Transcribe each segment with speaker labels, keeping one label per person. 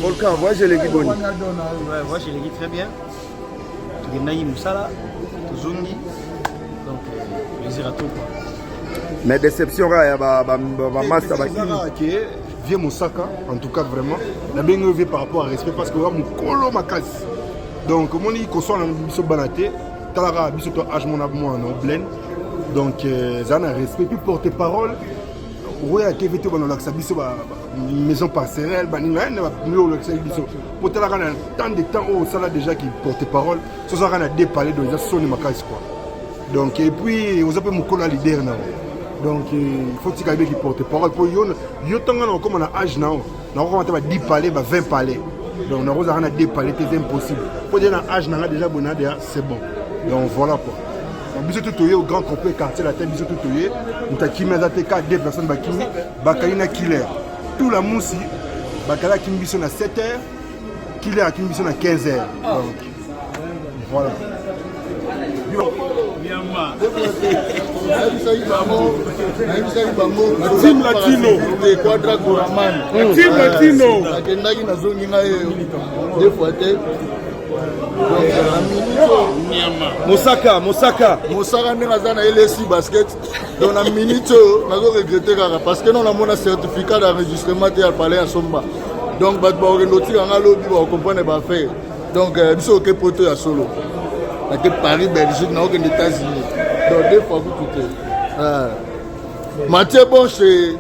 Speaker 1: Volcan, voyage les Guiboni.
Speaker 2: Voyage les très bien. Tu es Moussala, tu Zungi. Donc, plaisir à tout.
Speaker 1: Mais déception, il y a master
Speaker 3: qui est vieux Moussaka, en tout cas vraiment. La bien vu par rapport à respect parce que mon colo ma case. Donc, mon dit qu'on soit dans le biso banaté, talara biso to âge mon abmo en plein. Donc, ça a un respect puis porter parole. Oui, à Kevin to dans l'accès biso maison passerelle, banina mieux l'accès biso. Pour talara tant de temps où ça là déjà qui porte parole, ça ça a dépalé donc ça sonne ma case quoi. Donc et puis vous avez mon colo leader là. Donc il faut que tu qui porte parole pour yo tanga comme on a âge now na on va 10 palais 20 palais donc on a 10 palais c'est impossible pour dire un âge na déjà bon c'est bon donc voilà quoi on biso tout au grand complet quartier la tête biso tout on t'a qui m'a été 2 personnes ba kimi bakalina killer tout la moussi bakala kimi biso na 7h killer kimi biso na 15h donc voilà
Speaker 4: Team Latino. Quadra Goraman. Team Latino. Akendaki na zongi na deux fois te.
Speaker 1: Mosaka
Speaker 4: ndenge aza na LSI basket. Donc na minute nazo regretter kaka parce que non amona certificat d'enregistrement te ya palais ya Somba. Donc bato ba okendotika nga lobi ba comprendre ba faire. Donc biso ke poto ya solo. Avec Paris, Belgique, non, aux États-Unis. Donc, 2 fois, tout est. Mathieu Bon, c'est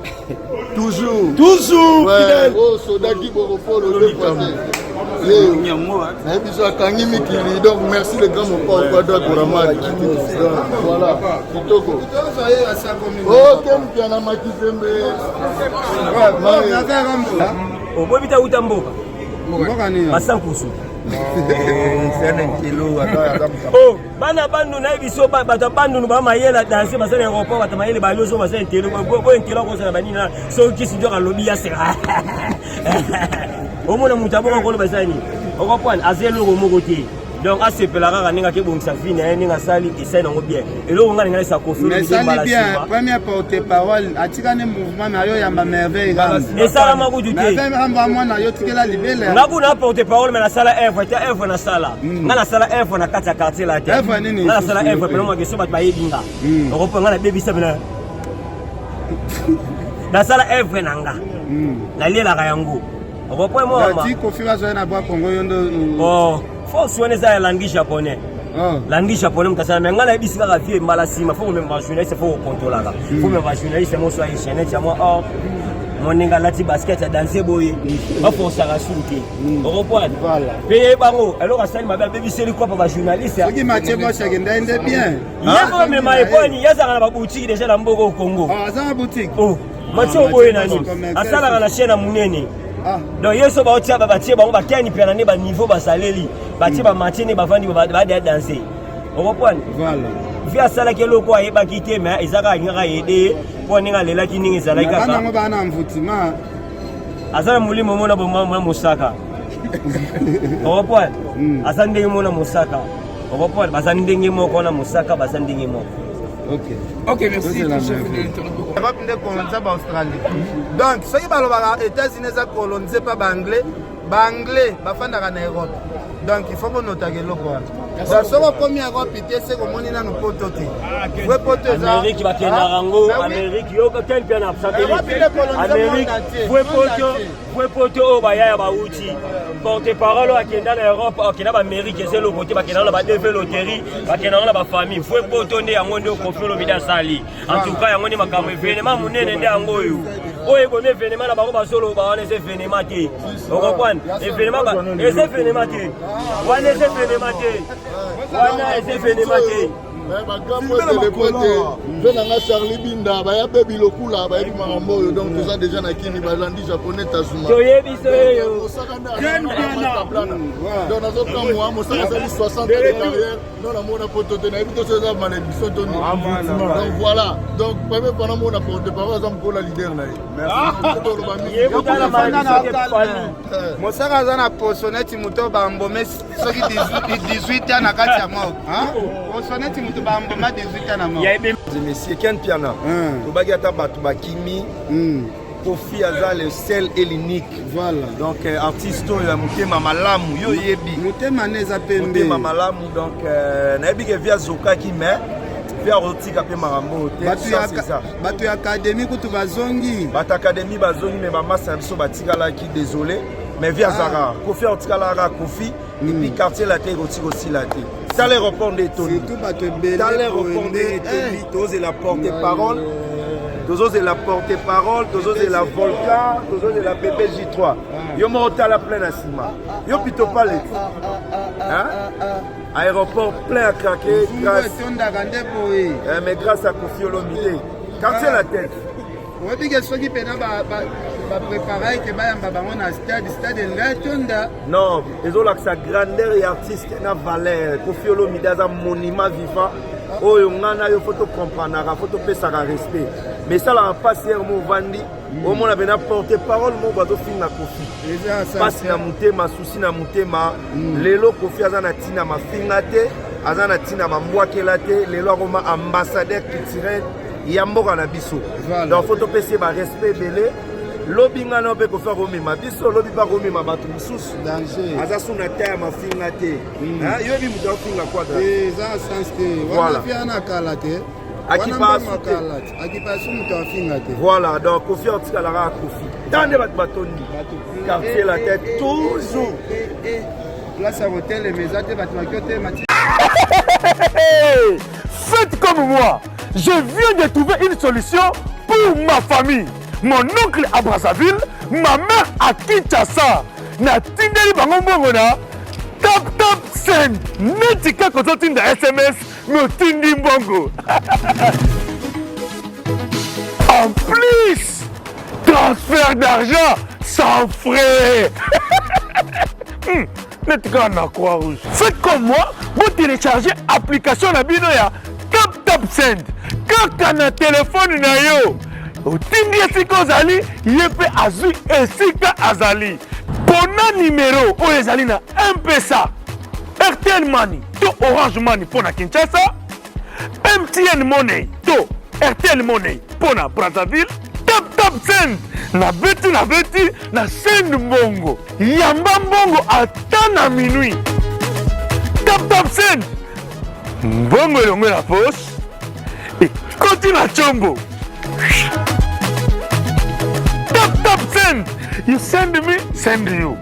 Speaker 4: toujours.
Speaker 1: Toujours.
Speaker 4: Ouais, oh, soldat qui vous refole aux 2 fois. Donc, merci le grand mon père, Quadra Goraman. Voilà. Kitoko. Oh, quel piano Makizembe.
Speaker 2: Au bout de Utambo. Passant pour ça. Oh, bana bandu na biso bato bandu no ba mayela danser basa na aéroport bato mayele ba lozo basa intelo bo intelo ko sa banina so kisi ndoka lobi ya sera omona mutabo ko lo basa ni okopwana azelo ko mokote donc a se pelara ninga ke bongisa fine ninga sali essaye nango bien elo nga ninga sa kofi
Speaker 5: mais sali bien première porte parole atika ne mouvement na yo yamba merveille
Speaker 2: et ça la mabudu te
Speaker 5: mais ramba mwana yo tikela libele
Speaker 2: ngabu na porte parole mais la sala œuvre ta œuvre na sala nga na sala œuvre na kata quartier la te nga na sala œuvre pelo mo ke so bat ba yedinga okoponga na baby sabina na sala œuvre nanga na lela ka yango okoponga mo
Speaker 5: ma ti confirmation na bwa Congo yondo
Speaker 2: oh faut soigner ça langue japonais. Langue japonais mkasana mais ngala ibisi kaka vie mbala sima faut même journaliste faut contrôler là. Faut même journaliste mo soit chaîne ya moi oh moninga lati basket ya danser boye. Ba faut ça rasulter. Voilà. Payer bango alors ka sali mabe baby seli quoi pour journaliste.
Speaker 5: Soki Mathieu Boss agenda ende bien.
Speaker 2: Yego me maiponi yaza na ba boutique déjà na mboko Congo.
Speaker 5: Ah za boutique.
Speaker 2: Oh. Mathieu boye nani. Asala na chaîne munene. Donc yeso ba otia ba batie ba kani pena ne ba niveau ba saleli batie ba matine ba vandi ba danser on comprend
Speaker 5: voilà
Speaker 2: via sala ke loko ayeba kite mais ezaka ngaka yede po ninga lela kiningi zala kaka
Speaker 5: bana ngo bana mvutima
Speaker 2: azala mulimo mona bo mama Musaka on comprend asandenge mona Musaka on comprend basandenge moko na Musaka basandenge moko.
Speaker 5: Ok, merci.
Speaker 1: Europe n'est colonisé par Australie. Donc, ceux qui parlent aux États-Unis sont colonisés par l'anglais. L'anglais, ils sont en Europe. Donc, il faut que nous notions quoi. Donc, si on premier Europe, c'est comme on est dans nos potes.
Speaker 2: Amérique, va qu'il y ait Narango, Amérique, il y a aucun pays à Amérique, vous pouvez au Baya, Baouti. Porte-parole qui est dans l'Europe, qui est dans l'Amérique, c'est le côté, qui est dans la loterie, qui est dans la famille. Vous pouvez tourner à mon dos, confier le média sali. En tout cas, il y a un événement, mon nez n'est en goyou. Oh, il y a un événement, la baroba solo, on est événement. Vous comprenez? Événement, et c'est événement. On est événement. On est événement.
Speaker 4: Charlie Binda, baya baby lokula, baya bimarambo, donc tout ça déjà na kini balandi japonais Tazuma. Donc na zo comme moi, moi ça 60 ans de carrière, non la mona poto te na ebito ça malédiction toni. Donc voilà. Donc premier pendant mon apporte par exemple pour la leader là. Merci.
Speaker 1: Moi ça kaza na posoneti muto bambome soki 18 ans na kati ya moi. Hein? Posoneti muto bamboma 18 ans na moi.
Speaker 6: Monsieur Ken Piana, Obagata Batubakimi, Kofi aza le seul et l'unique.
Speaker 5: Voilà.
Speaker 6: Donc artiste ya mutema malamu yo yebi.
Speaker 5: Mutema neza pembe.
Speaker 6: Mutema malamu donc na yebi ke via zoka ki mais via rotika pe marambo te.
Speaker 5: Batu ya académie kutu bazongi.
Speaker 6: Batu académie bazongi mais mama ça biso batikala ki désolé mais via Zara. Kofi otikala ra Kofi et puis quartier la terre aussi la terre. Ça les répond de tout.
Speaker 5: Surtout batu belé.
Speaker 6: Ça les répond de tout. Tous la porte-parole. Tous la porte-parole, tous la Volcan, tous la PPJ3. Yo monta la pleine à Sima. Yo plutôt pas les. Hein? Aéroport plein à craquer grâce. Mais grâce à Kofi Olomide. Quartier la tête.
Speaker 5: Oui, puis ceux qui peuvent préparer que stade
Speaker 6: non, ils ont sa grandeur et artiste na valeur. Kofi Olomide est un monument vivant. Oh, il faut comprendre, il faut respect. Mais ça, là, passe hier, mon Vandi, au moins, on a porté parole, mon bateau fin na Kofi. Passe na mutema, souci na mutema, lelo Kofi azana tina ma fingate, azana tina ma mwakelate, lelo aroma ambassadeur culturel, yamboka na biso. Donc, faut passer ma respect belé. Lobby ngana pe ko fa romi ma biso lobby ba romi ma batu mususu
Speaker 5: danger
Speaker 6: azasu na terre ma finga te hein yo bi muto finga quadra
Speaker 5: ça sens te
Speaker 6: voilà
Speaker 5: fiana kala te
Speaker 6: akipa
Speaker 5: muto finga te
Speaker 6: voilà donc Kofi otika la ra Kofi tande bat batondi quartier la tête toujours
Speaker 5: place à hôtel et maison te bat makiote mati.
Speaker 7: Faites comme moi, je viens de trouver une solution pour ma famille. Mon oncle à Brazzaville, ma mère à Kinshasa. Na tindeli bango mbongo na tap send. Netika kozo tinda SMS me tindi mbongo. En plus, transfert d'argent sans frais. Netika na croix rouge. Faites comme moi, vous téléchargez l'application na bino ya tap send. Kaka na téléphone na yo. Otindi esika ozali ye mpe azwi esika azali pona numéro oyo ezali na M-Pesa, RTL Money to Orange Money mpona Kinshasa, MTN Money to RTL Money mpona Brazzaville, tap send na beti na send mbongo yamba mbongo ata na minuit. Tap send mbongo elongo na poche ekoti na chombo. Tap send. You send me, send you.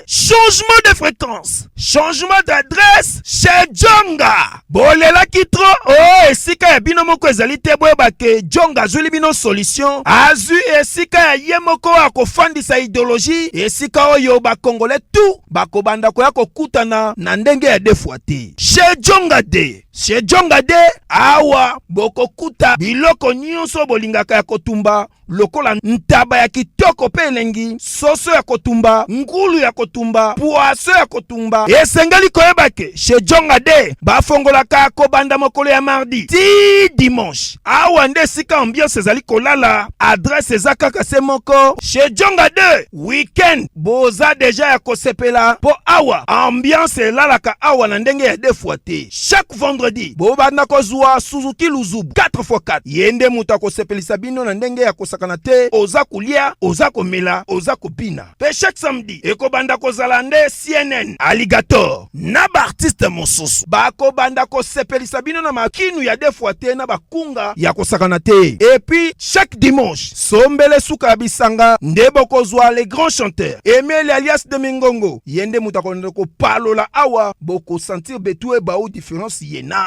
Speaker 8: Changement de fréquence, changement d'adresse chez Djonga. Bolela kitro, oh esika ya bino moko ezali te boyeba ke Djonga azuli bino solution. Azui esika ya ye moko akofandisa idéologie, esika oyo bakongole tout bakobanda koya kokutana na ndenge ya defuate. Chez Djonga de. Chez Djonga de awa bokokuta biloko nyonso bolingaka ya kotumba lokola ntaba ya kitoko pe elengi, soso ya kotumba, ngulu ya kotumba, poaso ya kotumba. Esengeli koyeba ke chez Djonga de bafongolaka kobanda mokolo ya mardi ti dimanche. Awa nde sika ambiance ezali kolala, adresse eza kaka se moko. Chez Djonga de weekend boza deja ya kosepela po awa ambiance elalaka awa na ndenge ya defuate. Chaque vendredi bobanda kozwa Suzuki Luzubu 4x4 yende muta kosepelisa bino na ndenge ya kosakana te, oza kulia, oza komela, oza kopina. Pe chaque samedi ekobanda kozala nde CNN Alligator na ba artiste mosusu bakobanda kosepelisa bino na makinu ya defuate na bakunga ya kosakana te. Et puis chaque dimanche sombele suka ya bisanga nde bokozwa les grands chanteurs Emile alias de Mingongo yende muta konde ko palola awa boko sentir betue ba ou différence yena.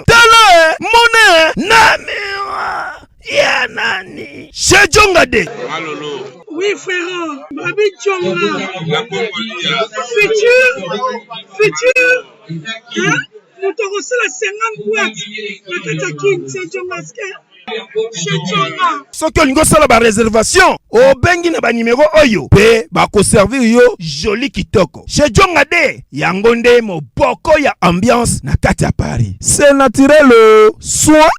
Speaker 8: Tala mone namira ya nani chez Djonga de.
Speaker 9: Malolo.
Speaker 10: Oui frère, Babi Djonga. Futur. Hein? Nous te recevons 50 boîtes. La Katakin, c'est Djonga.
Speaker 8: Soki olingo sala ba réservation obengi na ba numéro oyo pe ba ko servir yo joli kitoko. Chez Djonga de yango nde moboko ya ambiance na kati ya Paris. C'est naturel soit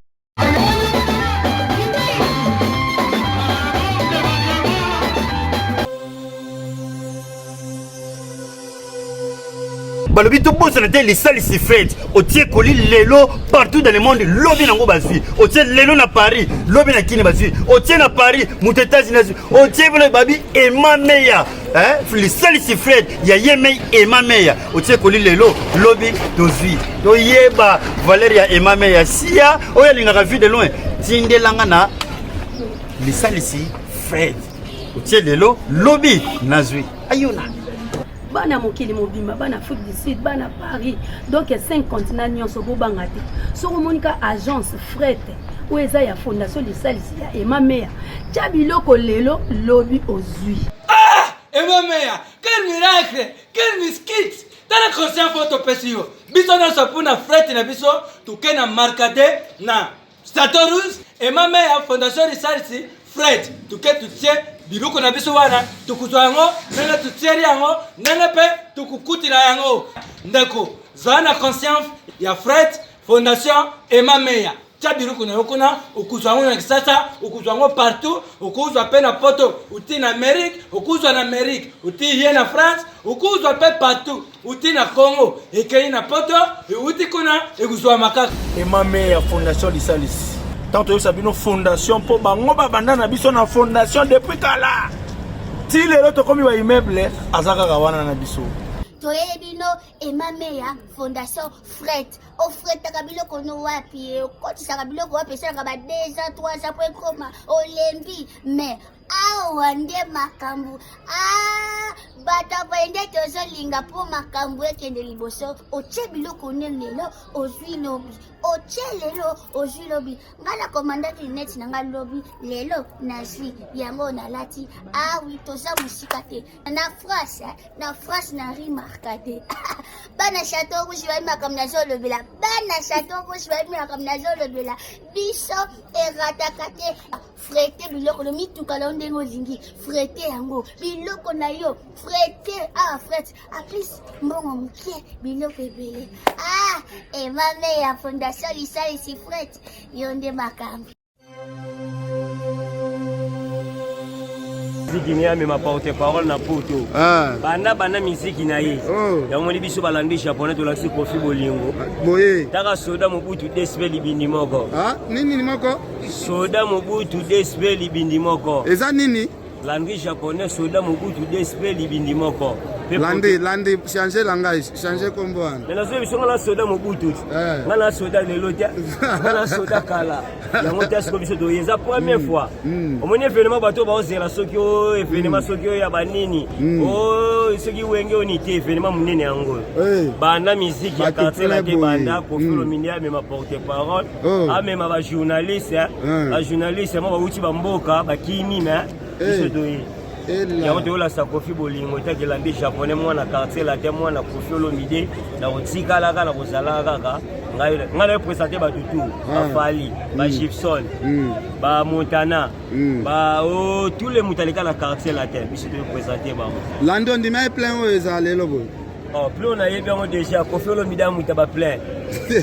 Speaker 9: balobi to bosa na te les salles si fête otie koli lelo partout dans le monde lobi nango bazui otie lelo na Paris lobi na kini bazui otie na Paris muto États-Unis otie bolo babi ema meya les salles si fête ya yeme ema meya otie koli lelo lobi tozui to yeba Valeria ema meya sia oya linga vie de loin tindelanga na les salles si fête otie lelo lobi nazui ayona
Speaker 11: bana mokili mobimba bana Afrique du Sud bana Paris donc 5 continents nyonso bobanga te soko monika agence fret ou eza ya fondation de salisi ya Emma Meya tia biloko lelo lobi ozui
Speaker 12: Emma Meya quel miracle quel miskit tala conscient photo pesio biso na sapuna fret na biso tukena markate na Statorus Emma Meya fondation de salisi fret tuketu tie biloko na biso wana tukuzwa yango nene tutieri yango nene pe tukukutila yango ndeko zana conscience ya Fred Fondation Emma Meya tia biloko na yokuna ukuzwa yango na kisasa ukuzwa yango partout ukuzwa pe na poto uti na Amerique ukuzwa na Amerique uti hier na France ukuzwa pe partout uti na Congo ekei na poto uti kuna ekuzwa makaka
Speaker 8: Emma Meya Fondation Lisalis tant que ça une fondation pour bango babanda na biso na fondation depuis kala ti lelo to komi ba immeuble azaka kawana na biso
Speaker 13: toyebino Emma Meya Fondation Fret o Fret kabilo kono wapi koti sa kabilo ko wapi sa ba 2 ans 3 ans pour koma olembi mais awa nde makambu bata kwende tozo linga po makambu ekende liboso oche biloko lelo ozwi lobi oche lelo ozwi lobi ngala commandant net na ngala lobi lelo nazwi yango na lati oui toza musika te na France na remarquate bana chateau rouge ba makam na zolo bela bana chateau rouge ba makam na zolo bela biso eratakate frete biloko lo mituka lo ndengo zingi frete yango biloko na yo frete frete a plus mbongo mkie biloko ebele Emma Meya Fondation Lisalis frete yonde makambi
Speaker 2: Guinea mais ma porte-parole na poto bana musique na ye yango libiso balandi japonais to laksi kofi bolingo
Speaker 1: boye
Speaker 2: taka soda mobutu despe libindi moko
Speaker 1: nini moko
Speaker 2: soda mobutu despe libindi moko
Speaker 1: eza nini
Speaker 2: landri japonais soda mobutu despe libindi moko
Speaker 1: landi changer langage changer combo
Speaker 2: mais nazo biso ngala soda mobutu ngala soda lelo tia ngala soda kala yango tia siko biso doyenza première fois omoni événement bato ba ozela soki o événement soki o ya banini o soki wenge oni te événement munene yango banda musique ya quartier la te banda kofilo minia mais ma porte-parole même ba journaliste ba journaliste mo ba uti ba mboka ba kimi mais biso doye yango toyola sa kofi bolingo etaki elandi japonais mwana quartier la te mwana kofi olomide na kotikalaka na kozalaka kaka ngai na représente bato tu bafali bagibson bamontana tous les moto aleka na quartier la te biso toreprésente bango
Speaker 1: lando ndima plein oyo eza lelo boye
Speaker 2: plus on a eu bien déjà Kofi Olomide muta ba plein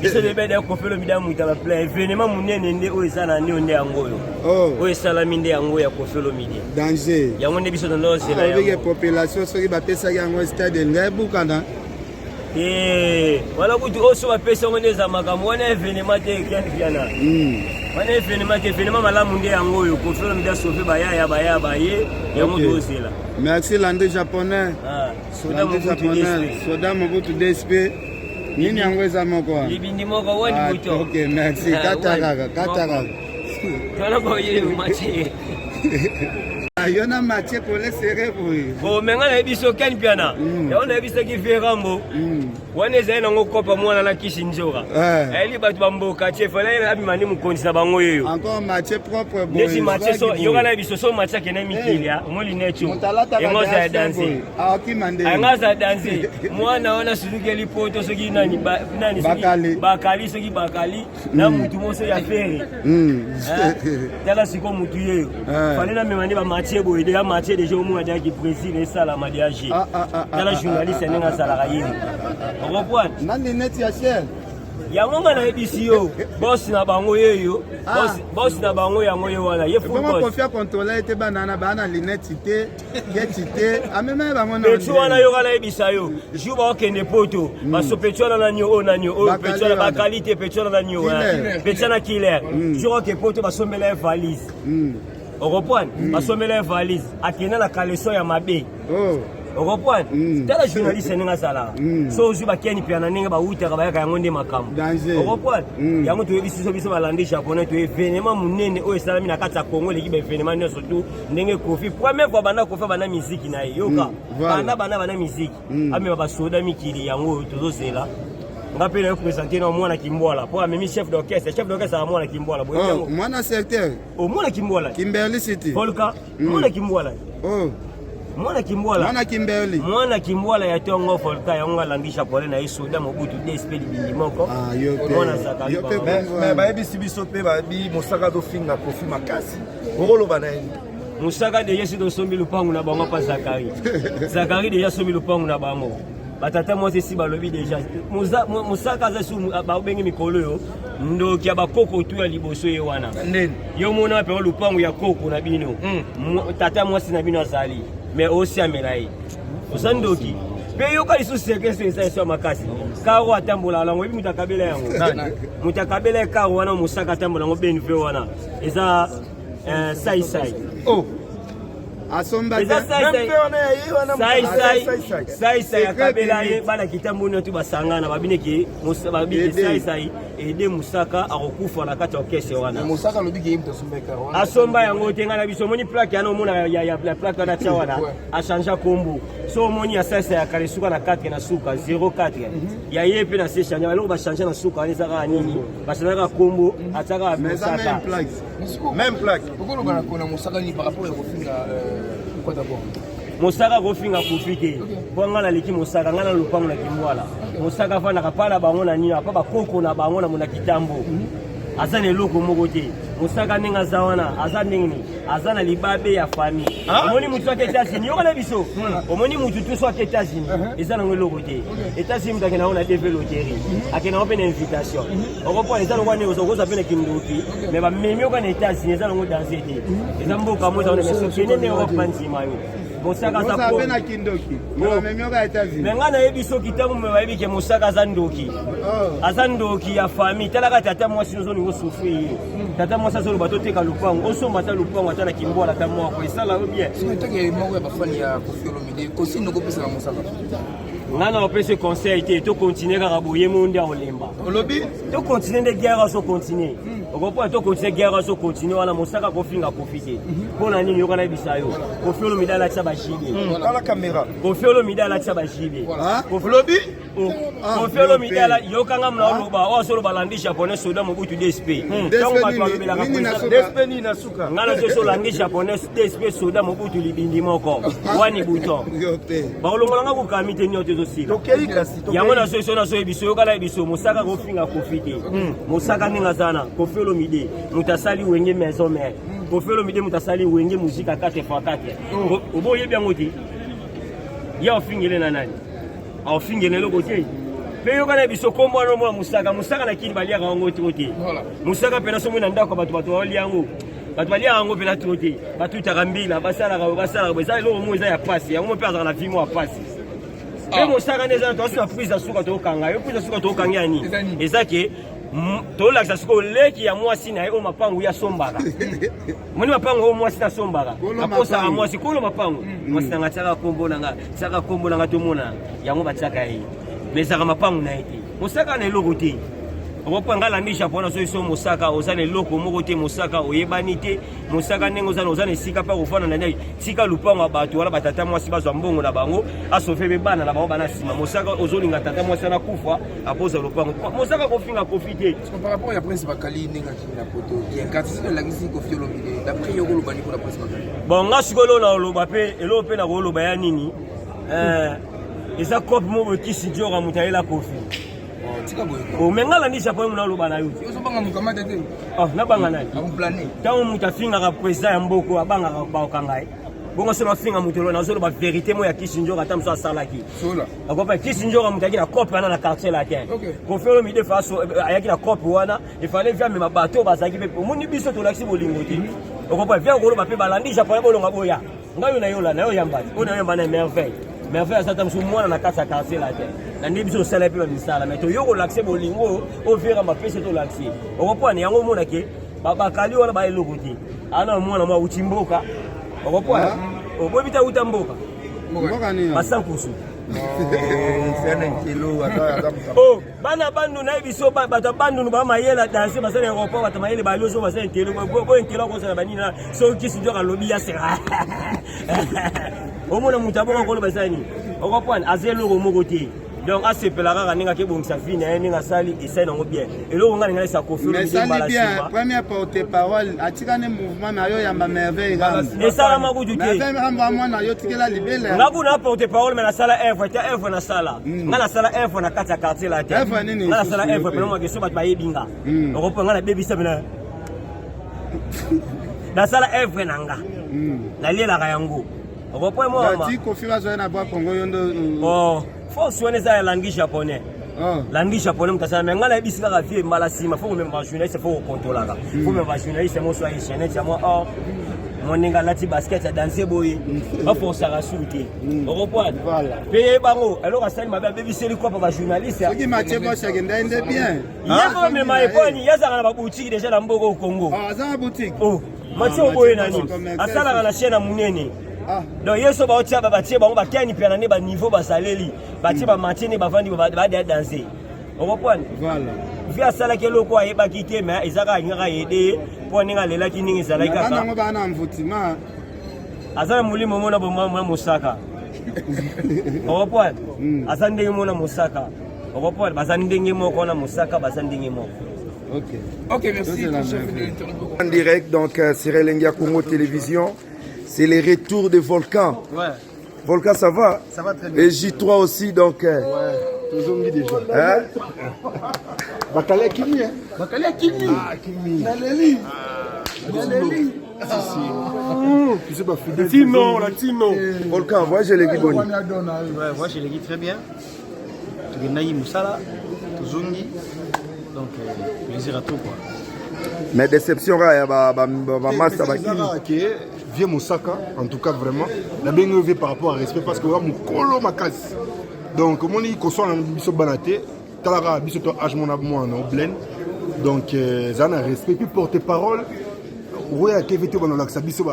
Speaker 2: biso de bede Kofi Olomide muta ba plein événement munene nde o esala nde onde yangoyo o esala minde yango ya Kofi Olomide
Speaker 1: danger
Speaker 2: yango nde biso ndo zela
Speaker 1: yango population soki bapesa yango stade ngai bukana
Speaker 2: wala kutu oso bapesa ngo neza makambo wana événement te kiana wana événement malamu nde yangoyo Kofi Olomide sauver baya baye yango ndo zela
Speaker 1: merci lande japonais soda mobutu DSP nini yango eza moko
Speaker 2: libindi moko wani buto
Speaker 1: ok merci katakaka
Speaker 2: tala boye machi
Speaker 1: yona machi pole sere boye
Speaker 2: bo menga na biso ken piana yona biso ki verambo wana eza nango kopa mwana na kishinjora eli batu bamboka tie fala na bimani mukondisa bango yoyo
Speaker 1: encore machi propre boye
Speaker 2: nesi machi so yoka na biso so machi kena mikilia moli necho engoza danser engoza danser mwana wana suluki lipoto soki nani bakali soki bakali na mutu moso ya fere tala siko mutu yeyo fale na memani ba machi boye de machi déjà au moins qui président ça la mariage tala journaliste nenga sala kayini reprendre
Speaker 1: nani net ya cher
Speaker 2: yango nga nayebisi yo bosi na bango yeyo bosi na bango yango ye wana ye
Speaker 5: Comment confia contrôler te banana bana linette te geti te amema bango na
Speaker 2: petu wana yo kana yebisa yo ju ba okende poto baso petu wana na nyo o na nyo o petu wana ba qualité petu wana na nyo petu na killer ju oke poto basombela valise oropone basombela valise akenda na kaleso ya mabe oropone tala journaliste ninga sala so ozu bakeni pia na ninga bawutaka bayaka yango nde makambo oropone yango toyebisi so biso balandi japonais to événement munene oyo esalami na kati ya Congo leki ba événement nyonso tu ndenge Kofi première fois banda Kofi bana musique na ye yoka bana musique amema basoda mikili yango tozozela ngapi na présenter na mwana Kimbola po amemi chef d'orchestre a mwana Kimbola
Speaker 5: boyo mwana secteur
Speaker 2: mwana Kimbola
Speaker 5: Kimberley City
Speaker 2: Polka mwana Kimbola mwana Kimbola ya tongo Polka yango alandisha pole na isoda mobutu DSP libindi moko mwana Zakari
Speaker 6: mais bayebisi biso pe babi Mosaka dofinga Kofi makasi okoloba na ye
Speaker 2: Mosaka de yesu do sombi lupangu na bango pa Zakari de yesu sombi lupangu na bango batata mwasi si balobi deja Mosaka za su babengi mikolo yo ndoki abakoko tu ya liboso ye wana ndeni yo mona pe lupangu ya koko na bino tata mwasi na bino azali mais aussi amelai osandoki pe yo kali su sekese esa makasi karo atambola lango ebi mutakabela yango mutakabela karo wana Mosaka atambola ngo benve wana eza sai
Speaker 5: asomba
Speaker 2: sai akabela ye bana kitambo nyo tu basangana babineki sai ede Mosaka akokufa na kati ya orchestre wana
Speaker 3: Mosaka lobiki yimto sombeka
Speaker 2: asomba yango tenga na biso moni plaque yana mona ya plaque na tia wana a changer kombo so moni ya sai ya kale suka na 4 na suka 04 ya yepe na se changer alors ba changer na suka ni saka nini ba changer kombo ataka Mosaka
Speaker 3: même plaque
Speaker 5: pourquoi on a Mosaka ni par rapport à Kofinga quoi d'abord
Speaker 2: Mosaka Kofinga profiter bonga na leki Mosaka ngana lupango na Kimwala Mosaka fana kapala bango na nini apa bakoko na bango na mona kitambo azane loko moko te Mosaka ninga zawana azaningni azana libabe ya famille omoni mutu ake États-Unis yokala biso omoni mutu tu so ake États-Unis ezana ngoloko te États-Unis mutake na ona développer akena open invitation okopo ezana ngwane ozokoza pena kinduki mais ba memi okana États-Unis ezana ngo danser te ezamboka moza ona meso kenene Europe panzima yo Mosaka za
Speaker 5: po na kindoki memi oka États-Unis
Speaker 2: ngana yebiso kitabu mebayebi ke Mosaka zandoki azandoki ya famille talaka tata mwasi nozo ningo souffrir tata mwasi zo bato teka lupango osomba ta lupango atana Kimbola ta moko esala bien
Speaker 5: sinotake moko ya bafani ya Kofi Olomide kosi nokopesa na Mosaka
Speaker 2: ngana opese conseil te to continuer kaka boye monde olemba
Speaker 5: olobi
Speaker 2: to continuer de guerre so continuer okopo to continuer guerre so continuer wana Mosaka kofinga profiter pona nini yokana bisayo Kofi Olomide ala tsa bashibe
Speaker 6: la caméra
Speaker 2: Kofi Olomide ala tsa bashibe
Speaker 5: Kofi Olomide
Speaker 2: Kofi Olomide ala yokanga mna loba o solo balandisha japonais soda mobutu DSP donc bato balobela ka
Speaker 6: DSP ni na suka
Speaker 2: ngana so landisha japonais DSP soda mobutu libindi moko wani buto baolongolanga ko kamite nyote zo sila yango na so ebiso yokala ebiso Mosaka kofinga profiter Mosaka ninga zana Kofi Olomide mutasali wenge maison mère Kofi Olomide mutasali wenge musique à 4x4 oboye bien ngoti ya ofingele na nani ofingele lokote pe yokana biso kombo no mwa Mosaka na kini balia ka ngoti ngoti Mosaka pena so mona ndako bato wali yango bato balia yango pena trote bato takambila basala beza lo mo eza ya passe yango pe azala na vimo ya passe pe Mosaka neza to asina prise asuka to kanga yo prise asuka to kanga ni ezake tola kasuko leki ya mwasi na yo mapangu ya sombaka moni mapangu o mwasi na sombaka aposa a mwasi kolo mapangu mwasi na tsaka kombo nanga to mona yango batsaka yi mesaka mapangu na ete Mosaka na eloko te okopanga landisha pona so iso Mosaka ozana eloko moko te Mosaka oyebani te Mosaka nengo ozana esika pa kofana na ndai tika lupango bato wala batata mwasi bazwa mbongo na bango asofebe bana na bango bana sima Mosaka ozolinga tata mwasi na kufa apoza lupango Mosaka kofinga profiter
Speaker 5: par rapport ya prince bakali nenga kina poto qui incatisi la ngisi Kofi Olomide d'après yoko lobani pour la prince bakali
Speaker 2: bon ngasikolo na loba pe elo pe na koloba ya nini eza kope mo kisi jora mutaela Kofi o mengala ndisha po muna loba na yo
Speaker 5: so banga mukamata te
Speaker 2: na banga nani
Speaker 5: on planer
Speaker 2: tango mutafinga ka president ya mboko abanga ka ba okangai bongo solo finga mutelo na zolo ba vérité mo ya Kisinjora tam so salaki
Speaker 5: sola
Speaker 2: akopa Kisinjora mutaki na copie wana na quartier latin conféré mi de façon ayaki na copie wana il fallait via me bateau bazaki pe moni biso to laksi bolingo ti akopa via ngolo ba pe balandi japonais bolonga boya ngayo na yola na yo yamba ona yamba na merveille merveille ça tam so mwana na kasa quartier latin na ndi biso sala pe ba misala mais to yoko laksi bolingo o vera ma pese to laksi akopa ni yango mona ke bakali wana ba eloko ti ana mwana mwa uchimboka okopwa obobita utamboka
Speaker 5: mboka ni
Speaker 2: basankusu
Speaker 5: sene kilo ata
Speaker 2: oh bana bandu na biso bata bandu ba mayela danser basene aéroport bata mayele ba lozo basene kilo bo enkelo ko sana banina so Kisinjora lobi ya sera omona mutaboka ko lo basani okopwa azelo moko te donc asepela kaka ninga ke bongisa fine ninga sali essaye nango bien eloko nga ninga esa kofi
Speaker 5: mais sali bien première porte parole atikane mouvement na yo yamba merveille
Speaker 2: esala makutu te
Speaker 5: merveille mwana yo tikela libele
Speaker 2: nga kuna porte parole mais na sala œuvre ta œuvre na sala nga na sala œuvre na kati ya quartier la te
Speaker 5: œuvre nini
Speaker 2: nga na sala œuvre pena mwa keso bato bayebinga okopa nga na bebisa bena na sala œuvre na nga na lielaka yango okopa mwa mama
Speaker 5: ti confirmation zo na bwa Congo yondo
Speaker 2: oh force wana eza ya langue japonais langue japonais mutasala mais nga na yebisi kaka vie mbala nsima fo komema bajournaliste fo kokontolaka fo mema bajournaliste moso aye chanet ya mwa or moninga alati basket ya danse boye baforsaka suru te okopwana mpe ye bango eloko asali mabe abebiseli kopa bajournaliste
Speaker 5: soki Mathieu Bosch akenda ende bien
Speaker 2: ye komema eponi ye azalaka na baboutique deja na mboka okongo
Speaker 5: aza na boutique
Speaker 2: Mathieu oboye nani asalaka na chaine ya monene donc yeso baotia batie bango bakeni pia na ne ba niveau basaleli batie ba matine bavandi ba danser okopwana
Speaker 5: voilà
Speaker 2: via salaki eloko ayebaki te mais ezaka alingaka yede mpo ninga alelaki ndenge ezalaki kaka
Speaker 5: banango bana mvutima
Speaker 2: aza na molimo mona bomwana mosaka okopwana aza ndenge mona mosaka okopwana baza ndenge moko na mosaka baza ndenge moko.
Speaker 5: Ok, merci.
Speaker 3: En direct donc sur Elengia Congo Télévision. C'est les retours de Volcan.
Speaker 5: Ouais.
Speaker 3: Volcan, ça va?
Speaker 5: Ça va très bien.
Speaker 3: Et J3 aussi, donc.
Speaker 5: Ouais, toujours mis déjà.
Speaker 3: Hein?
Speaker 5: Bakale Kimi, hein? Bakale Kimi. Ah, Kimi. Naleli. Naleli.
Speaker 3: Latino, Latino. Volcan, moi j'ai les Boni.
Speaker 14: Ouais, moi j'ai les guides très bien. Tu Naï Moussala, Tuzungi. Donc, plaisir à tout quoi.
Speaker 3: Mais déception, il y a masse à
Speaker 15: Vieux Moussaka, en tout cas vraiment, la bien élevé par rapport à respect parce que mon colo ma casse. Donc, mon dit qu'on soit dans le banaté, talara biso to âge mon abmo en blend. Donc, ça a un respect puis porte parole. Oui, à KVT on a l'accès biso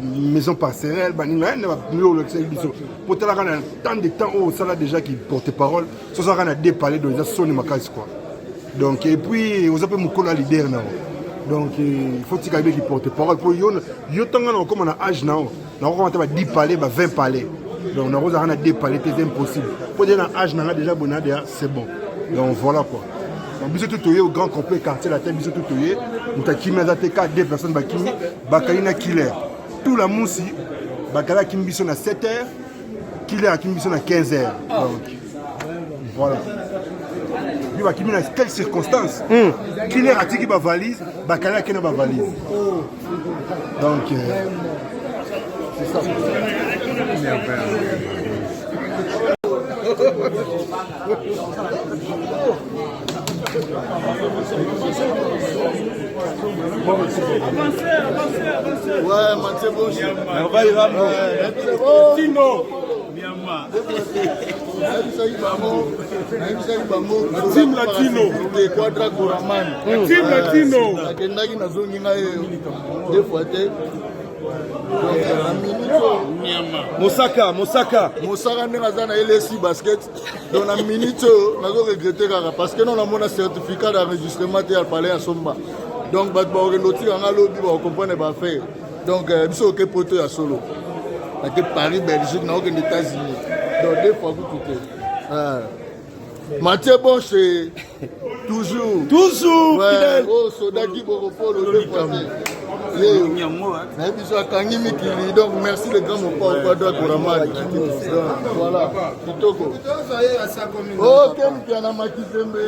Speaker 15: maison passerelle, baninga ne va mieux l'accès biso. Pour talara tant de temps où ça là déjà qui porte parole, ça ça a dépalé dans les sonner ma casse quoi. Donc, et puis, vous avez mon colo leader now. Donc il faut que tu porte parole pour yo tanga comme on a âge now na ko mata ba 10 palais ba 20 palais donc na roza na 2 palais c'est impossible pour dire na âge na déjà bon c'est bon donc voilà quoi donc biso tout au grand complet quartier la tête biso tout toyé mutakimi azate ka 2 personnes ba kimi ba kalina killer tout la musi ba kala kimi biso na 7h killer a kimi biso na 15h donc voilà. Il va dans quelles circonstances Killer a tiré ma valise, Bakala a ma valise. Donc, c'est ça.
Speaker 4: Ouais, Mathieu Bosch.
Speaker 15: On va y ramener. Tino.
Speaker 4: Team Latino Quadra Goraman
Speaker 15: Team Latino
Speaker 4: akendaki nazongi ngai deux fois te
Speaker 3: Mosaka
Speaker 4: ndenge aza na LSI basket donc na minute oyo nazoregrete kaka parce que non namona certificat d'enregistrement te ya palais ya somba donc bato bakokende otika nga lobi bakokomprendre baaffaire donc biso oke poto ya solo ake Paris Belgique naokende États-Unis donc deux fois kutu te Mathieu Bosch toujours
Speaker 3: ouais.
Speaker 4: Oh Sodaki Boropolo deux fois te biso akangi mikili donc merci le grand mopa okwado akoramani voilà kitoko okemkia na makizembe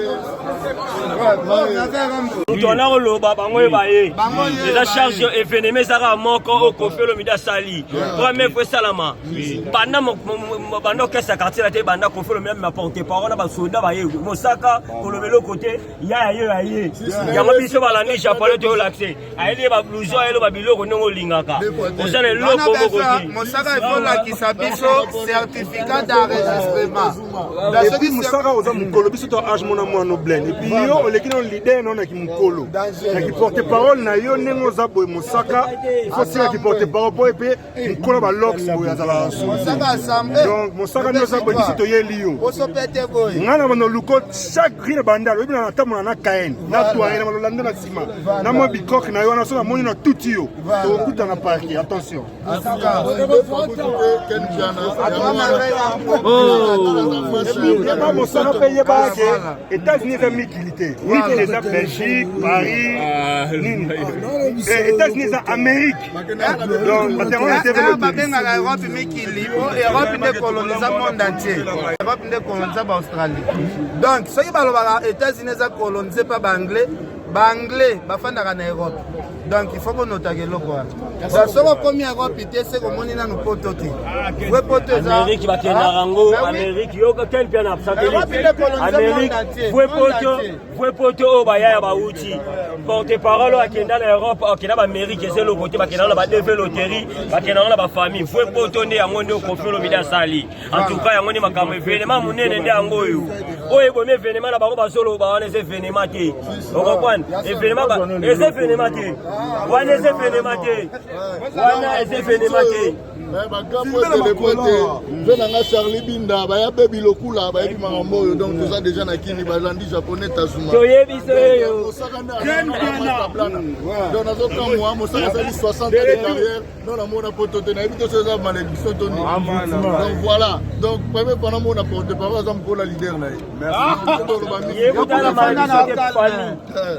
Speaker 2: tona koloba bango ebaye eza charge événement ezaka moko okofi olomidi asali première fois esalama banda okesa quartier na te banda kofi olomidi ma porte parole na basoda baye mosaka kolobela kote yaye yango biso balandi japonais toyolaxe ayeli bablouson ayelo babiloko ndenge olingaka osala eloko okokoti
Speaker 1: mosaka efolakisa biso certificat d'enregistrement
Speaker 3: epuis mosaka oza mokolo biso to age mona mwana oblen epuis yo oleki na lider no naki mokolo naki porte parole na yo ndenge oza boye mosaka ifo sikaki porte parole po epe mokolo balox boye azalaka su donc mosaka nde oza boye biso toyeli yo ngai na bano luko chaque grine bandala oyebi na natambola na kaene na toye na balolanda na nsima na mwa bikoke na yo wana so namoni na tuti yo tokokuta na parke attention yeba mosaka mpe yebake états-unis eza mikili te mikili eza belgique paris nini états-unis eza amérique donc
Speaker 1: babengaka europe mikili po europe nde koloniza monde entier europe nde koloniza baaustralie donc soki balobaka états-unis eza kolonize mpa baanglais bafandaka na europe donc il faut bonotaka eloko wana soko komi europe te se komoni nanu poto te we poto
Speaker 2: amérique bakendaka yango amérique yoka tene mpe na amérique vue poto oyo bayaya bauti porte parole oyo akenda na europe akenda baamérique eza eloko te bakendaka na badeveloterie bakendaka na bafamille vue poto nde yango nde okofi olobidi asali en tout cas yango nde makambo événement monene nde yango oyo ebomi événement na bango bazoloba wana eza événement te okomprendre événement eza événement te wana eza événement te wana eza événement te
Speaker 4: bakambo etelemo te mpe nanga charlie binda bayabe bilokula bayebi makambo oyo donc toza déjà na kini balandi japonais tazuma
Speaker 2: toyebi so oyo
Speaker 4: donc nazokamwa mosaka ezali 60 ans de carrière non namona poto te nayebi toso eza malédiction toni donc voilà donc premier pendant mona porte parole aza mpola leader na ye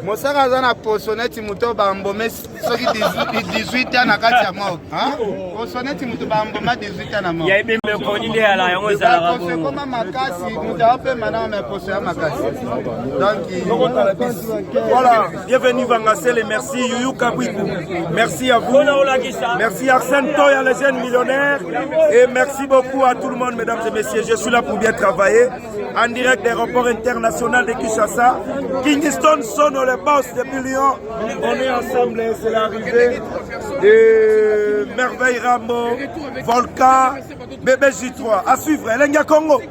Speaker 1: mosaka aza na poso neti moto bambome soki 18 ans na kati ya moko poso neti moto bamboma 18 ans na moko
Speaker 2: yayebi mekoni nde yala yango ezalaka
Speaker 1: poso ekoma makasi moto aopema na me poso ya makasi donc
Speaker 6: voilà bienvenue Vangasele merci Yuyu Kabwiku merci à vous merci Arsène Toya les jeunes millionnaires et merci beaucoup à tout le monde mesdames et messieurs je suis là pour bien travailler en direct des aéroports internationaux de Kinshasa Kingston Sono les boss depuis Lyon on est ensemble c'est l'arrivée de Merveille Rambo Volca Bébé J3 à suivre Elenga Congo